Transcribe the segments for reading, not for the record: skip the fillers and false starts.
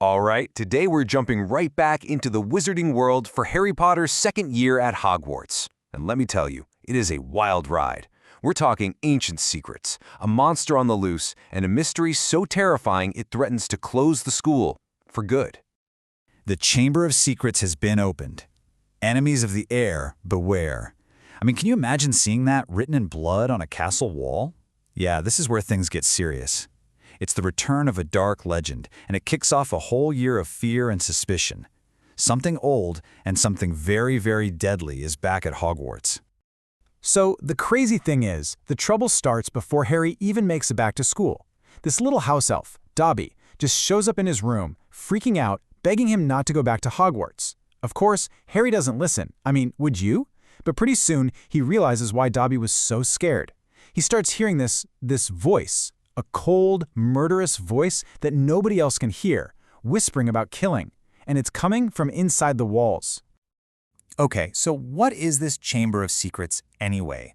All right, today we're jumping right back into the wizarding world for Harry Potter's second year at Hogwarts. And let me tell you, it is a wild ride. We're talking ancient secrets, a monster on the loose, and a mystery so terrifying it threatens to close the school for good. The Chamber of Secrets has been opened. Enemies of the heir, beware. I mean, can you imagine seeing that written in blood on a castle wall? Yeah, this is where things get serious. It's the return of a dark legend, and it kicks off a whole year of fear and suspicion. Something old and something very, very deadly is back at Hogwarts. So the crazy thing is, the trouble starts before Harry even makes it back to school. This little house elf, Dobby, just shows up in his room, freaking out, begging him not to go back to Hogwarts. Of course, Harry doesn't listen. I mean, would you? But pretty soon, he realizes why Dobby was so scared. He starts hearing this voice, a cold, murderous voice that nobody else can hear, whispering about killing, and it's coming from inside the walls. Okay, so what is this Chamber of Secrets anyway?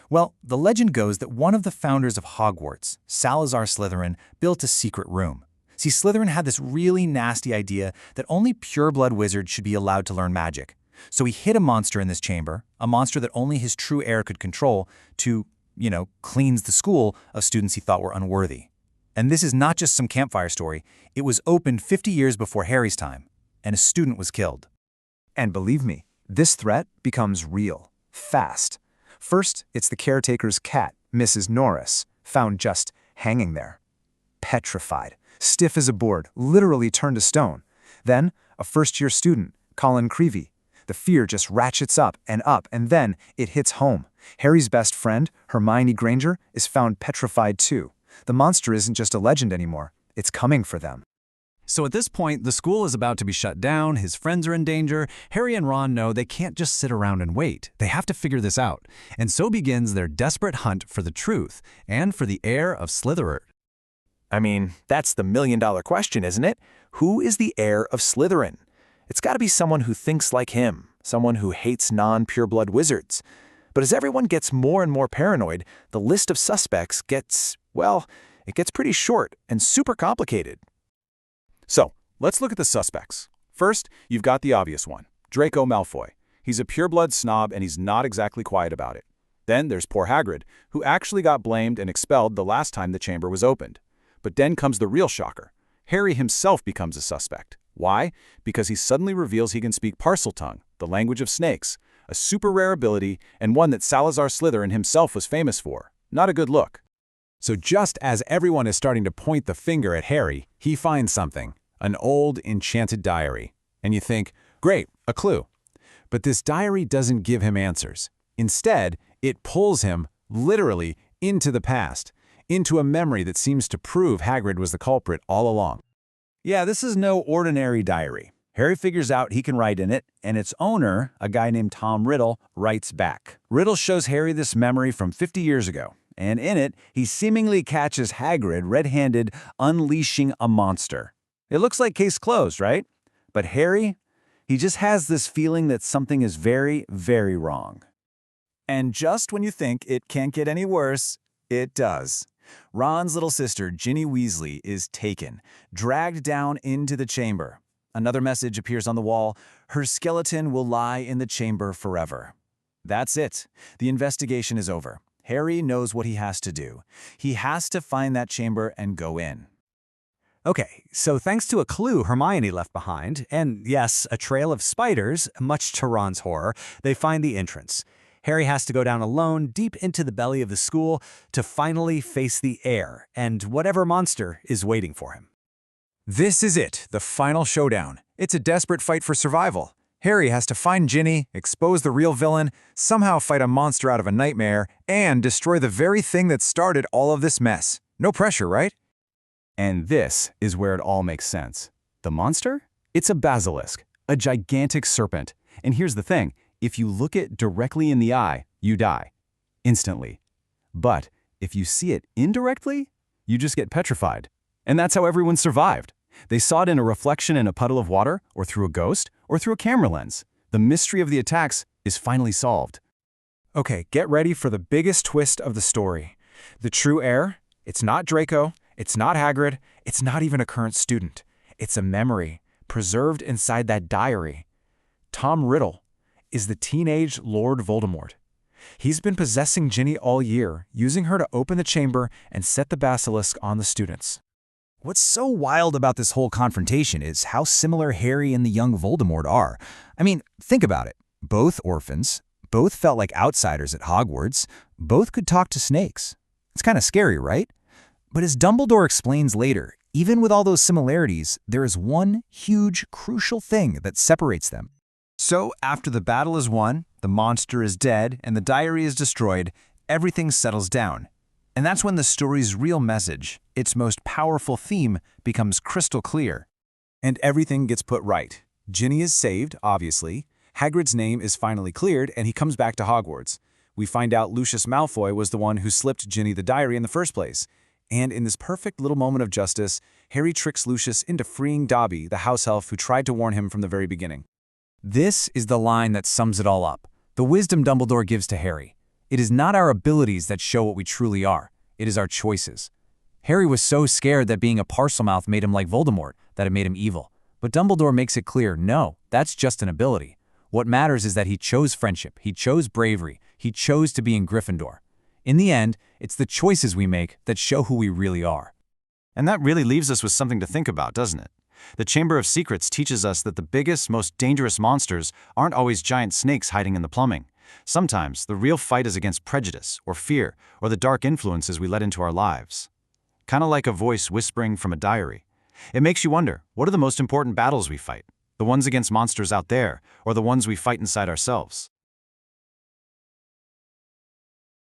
Well, the legend goes that one of the founders of Hogwarts, Salazar Slytherin, built a secret room. See, Slytherin had this really nasty idea that only pure-blood wizards should be allowed to learn magic. So he hid a monster in this chamber, a monster that only his true heir could control, to, cleanse the school of students he thought were unworthy. And this is not just some campfire story. It was opened 50 years before Harry's time, and a student was killed. And believe me, this threat becomes real, fast. First, it's the caretaker's cat, Mrs. Norris, found just hanging there. Petrified, stiff as a board, literally turned to stone. Then, a first-year student, Colin Creevey. The fear just ratchets up, and then it hits home. Harry's best friend, Hermione Granger, is found petrified too. The monster isn't just a legend anymore. It's coming for them. So at this point, the school is about to be shut down, his friends are in danger. Harry and Ron know they can't just sit around and wait. They have to figure this out. And so begins their desperate hunt for the truth and for the heir of Slytherin. I mean, that's the million-dollar question, isn't it? Who is the heir of Slytherin? It's got to be someone who thinks like him, someone who hates non-pureblood wizards. But as everyone gets more and more paranoid, the list of suspects gets pretty short and super complicated. So, let's look at the suspects. First, you've got the obvious one, Draco Malfoy. He's a pureblood snob and he's not exactly quiet about it. Then there's poor Hagrid, who actually got blamed and expelled the last time the chamber was opened. But then comes the real shocker. Harry himself becomes a suspect. Why? Because he suddenly reveals he can speak Parseltongue, the language of snakes, a super rare ability and one that Salazar Slytherin himself was famous for. Not a good look. So just as everyone is starting to point the finger at Harry, he finds something, an old enchanted diary. And you think, great, a clue. But this diary doesn't give him answers. Instead, it pulls him, literally, into the past, into a memory that seems to prove Hagrid was the culprit all along. Yeah, this is no ordinary diary. Harry figures out he can write in it, and its owner, a guy named Tom Riddle, writes back. Riddle shows Harry this memory from 50 years ago, and in it, he seemingly catches Hagrid red-handed unleashing a monster. It looks like case closed, right? But Harry, he just has this feeling that something is very, very wrong. And just when you think it can't get any worse, it does. Ron's little sister, Ginny Weasley, is taken, dragged down into the chamber. Another message appears on the wall. Her skeleton will lie in the chamber forever. That's it. The investigation is over. Harry knows what he has to do. He has to find that chamber and go in. Okay, so thanks to a clue Hermione left behind, and yes, a trail of spiders, much to Ron's horror, they find the entrance. Harry has to go down alone deep into the belly of the school to finally face the heir and whatever monster is waiting for him. This is it, the final showdown. It's a desperate fight for survival. Harry has to find Ginny, expose the real villain, somehow fight a monster out of a nightmare, and destroy the very thing that started all of this mess. No pressure, right? And this is where it all makes sense. The monster? It's a basilisk, a gigantic serpent. And here's the thing, if you look it directly in the eye, you die. Instantly. But if you see it indirectly, you just get petrified. And that's how everyone survived. They saw it in a reflection in a puddle of water, or through a ghost, or through a camera lens. The mystery of the attacks is finally solved. Okay, get ready for the biggest twist of the story. The true heir, it's not Draco, it's not Hagrid, it's not even a current student. It's a memory preserved inside that diary. Tom Riddle is the teenage Lord Voldemort. He's been possessing Ginny all year, using her to open the chamber and set the basilisk on the students. What's so wild about this whole confrontation is how similar Harry and the young Voldemort are. I mean, think about it. Both orphans, both felt like outsiders at Hogwarts, both could talk to snakes. It's kind of scary, right? But as Dumbledore explains later, even with all those similarities, there is one huge, crucial thing that separates them. So, after the battle is won, the monster is dead, and the diary is destroyed, everything settles down. And that's when the story's real message, its most powerful theme, becomes crystal clear. And everything gets put right. Ginny is saved, obviously. Hagrid's name is finally cleared, and he comes back to Hogwarts. We find out Lucius Malfoy was the one who slipped Ginny the diary in the first place. And in this perfect little moment of justice, Harry tricks Lucius into freeing Dobby, the house elf who tried to warn him from the very beginning. This is the line that sums it all up. The wisdom Dumbledore gives to Harry. It is not our abilities that show what we truly are. It is our choices. Harry was so scared that being a Parselmouth made him like Voldemort, that it made him evil. But Dumbledore makes it clear, no, that's just an ability. What matters is that he chose friendship, he chose bravery, he chose to be in Gryffindor. In the end, it's the choices we make that show who we really are. And that really leaves us with something to think about, doesn't it? The Chamber of Secrets teaches us that the biggest, most dangerous monsters aren't always giant snakes hiding in the plumbing. Sometimes the real fight is against prejudice or fear or the dark influences we let into our lives. Kind of like a voice whispering from a diary. It makes you wonder, what are the most important battles we fight? The ones against monsters out there or the ones we fight inside ourselves?